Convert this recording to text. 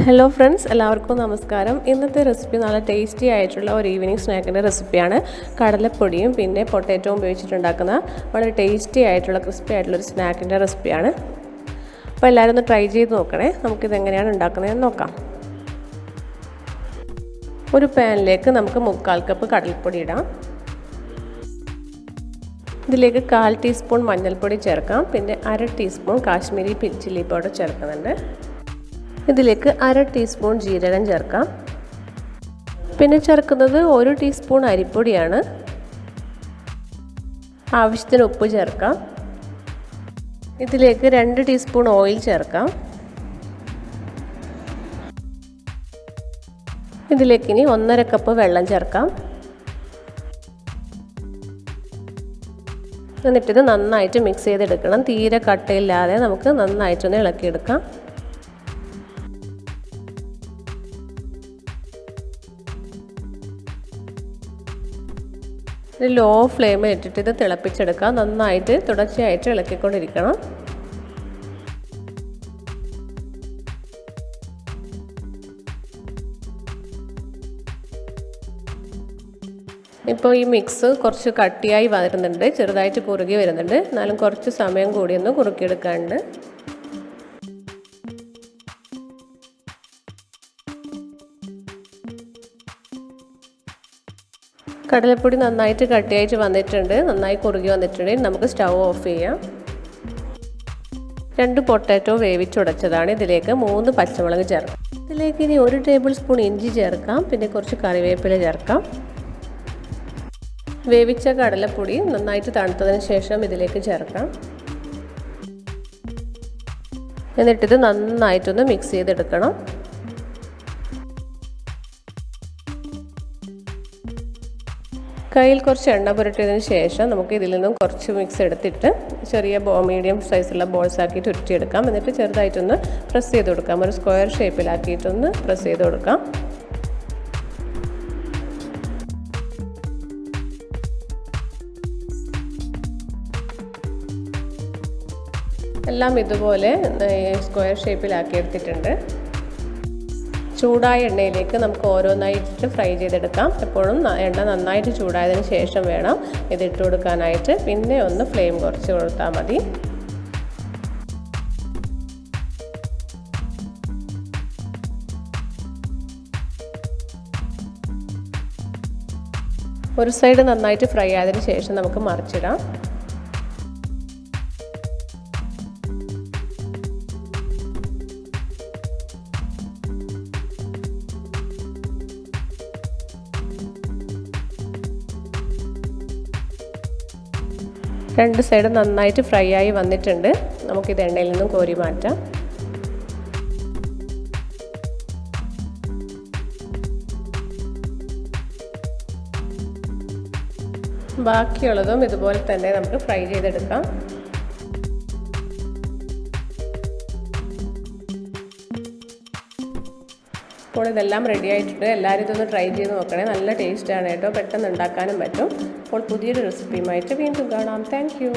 Hello friends, എല്ലാവർക്കും നമസ്കാരം. ഇന്നത്തെ റെസിപ്പി നല്ല ടേസ്റ്റി ആയിട്ടുള്ള ഒരു ഈവനിങ് സ്നാക്കിൻ്റെ റെസിപ്പിയാണ്. കടലപ്പൊടിയും പിന്നെ പൊട്ടാറ്റോയും ഉപയോഗിച്ചിട്ടുണ്ടാക്കുന്ന വളരെ ടേസ്റ്റി ആയിട്ടുള്ള ക്രിസ്പി ആയിട്ടുള്ളൊരു സ്നാക്കിൻ്റെ റെസിപ്പിയാണ്. അപ്പോൾ എല്ലാവരും ഒന്ന് ട്രൈ ചെയ്ത് നോക്കണേ. നമുക്കിതെങ്ങനെയാണ് ഉണ്ടാക്കുന്നതെന്ന് നോക്കാം. ഒരു പാനിലേക്ക് നമുക്ക് 3/4 കപ്പ് കടലപ്പൊടി ഇടാം. ഇതിലേക്ക് 1/4 ടീസ്പൂൺ മഞ്ഞൾപ്പൊടി ചേർക്കാം. പിന്നെ 1/2 ടീസ്പൂൺ കാശ്മീരി ചില്ലി പൗഡർ ചേർക്കുന്നുണ്ട്. ഇതിലേക്ക് 1/2 ടീസ്പൂൺ ജീരകം ചേർക്കാം. പിന്നെ ചേർക്കുന്നത് 1 ടീസ്പൂൺ അരിപ്പൊടിയാണ്. ആവശ്യത്തിന് ഉപ്പ് ചേർക്കാം. ഇതിലേക്ക് 2 ടീസ്പൂൺ ഓയിൽ ചേർക്കാം. ഇതിലേക്ക് ഇനി 1/2 കപ്പ് വെള്ളം ചേർക്കാം. എന്നിട്ടിത് നന്നായിട്ട് മിക്സ് ചെയ്തെടുക്കണം. തീരെ കട്ടയില്ലാതെ നമുക്ക് നന്നായിട്ടൊന്ന് ഇളക്കിയെടുക്കാം. ലോ ഫ്ലെയിമിൽ ഇട്ടിട്ട് ഇത് തിളപ്പിച്ചെടുക്കാം. നന്നായിട്ട് തുടർച്ചയായിട്ട് ഇളക്കിക്കൊണ്ടിരിക്കണം. ഇപ്പോൾ ഈ മിക്സ് കുറച്ച് കട്ടിയായി വരുന്നുണ്ട്, ചെറുതായിട്ട് കുറുകി വരുന്നുണ്ട്. എന്നാലും കുറച്ച് സമയം കൂടി ഒന്ന് കുറുക്കിയെടുക്കാനുണ്ട്. കടലപ്പൊടി നന്നായിട്ട് കട്ടിയായിട്ട് വന്നിട്ടുണ്ട്, നന്നായി കുറുകി വന്നിട്ടുണ്ട്. നമുക്ക് സ്റ്റൗ ഓഫ് ചെയ്യാം. 2 പൊട്ടാറ്റോ വേവിച്ചുടച്ചതാണ്. ഇതിലേക്ക് 3 പച്ചമുളക് ചേർക്കാം. ഇതിലേക്ക് ഇനി 1 ടേബിൾ സ്പൂൺ ഇഞ്ചി ചേർക്കാം. പിന്നെ കുറച്ച് കറിവേപ്പില ചേർക്കാം. വേവിച്ച കടലപ്പൊടി നന്നായിട്ട് തണുത്തതിന് ശേഷം ഇതിലേക്ക് ചേർക്കാം. എന്നിട്ടിത് നന്നായിട്ടൊന്ന് മിക്സ് ചെയ്തെടുക്കണം. കയ്യിൽ കുറച്ച് എണ്ണ പുരട്ടിയതിന് ശേഷം നമുക്ക് ഇതിൽ നിന്നും കുറച്ച് മിക്സ് എടുത്തിട്ട് ചെറിയ മീഡിയം സൈസുള്ള ബോൾസ് ആക്കിയിട്ട് ഉരുട്ടിയെടുക്കാം. എന്നിട്ട് ചെറുതായിട്ടൊന്ന് പ്രസ് ചെയ്ത് കൊടുക്കാം. ഒരു സ്ക്വയർ ഷേപ്പിലാക്കിയിട്ടൊന്ന് പ്രസ് ചെയ്ത് കൊടുക്കാം. എല്ലാം ഇതുപോലെ സ്ക്വയർ ഷേപ്പിലാക്കി എടുത്തിട്ടുണ്ട്. ചൂടായ എണ്ണയിലേക്ക് നമുക്ക് ഓരോന്നായിട്ട് ഫ്രൈ ചെയ്തെടുക്കാം. എപ്പോഴും എണ്ണ നന്നായിട്ട് ചൂടായതിന് ശേഷം വേണം ഇതിട്ട് കൊടുക്കാനായിട്ട്. പിന്നെ ഒന്ന് ഫ്ലെയിം കുറച്ച് കൊടുത്താൽ മതി. ഒരു സൈഡ് നന്നായിട്ട് ഫ്രൈ ആയതിനു ശേഷം നമുക്ക് മറിച്ചിടാം. രണ്ട് സൈഡും നന്നായിട്ട് ഫ്രൈ ആയി വന്നിട്ടുണ്ട്. നമുക്കിത് എണ്ണയിൽ നിന്നും കോരി മാറ്റാം. ബാക്കിയുള്ളതും ഇതുപോലെ തന്നെ നമുക്ക് ഫ്രൈ ചെയ്തെടുക്കാം. അപ്പോൾ ഇതെല്ലാം റെഡി ആയിട്ടുണ്ട്. എല്ലാവരും ഇതൊന്ന് ട്രൈ ചെയ്ത് നോക്കണേ. നല്ല ടേസ്റ്റാണ് കേട്ടോ, പെട്ടെന്ന് ഉണ്ടാക്കാനും പറ്റും. അപ്പോൾ പുതിയൊരു റെസിപ്പിയുമായിട്ട് വീണ്ടും കാണാം. Thank you.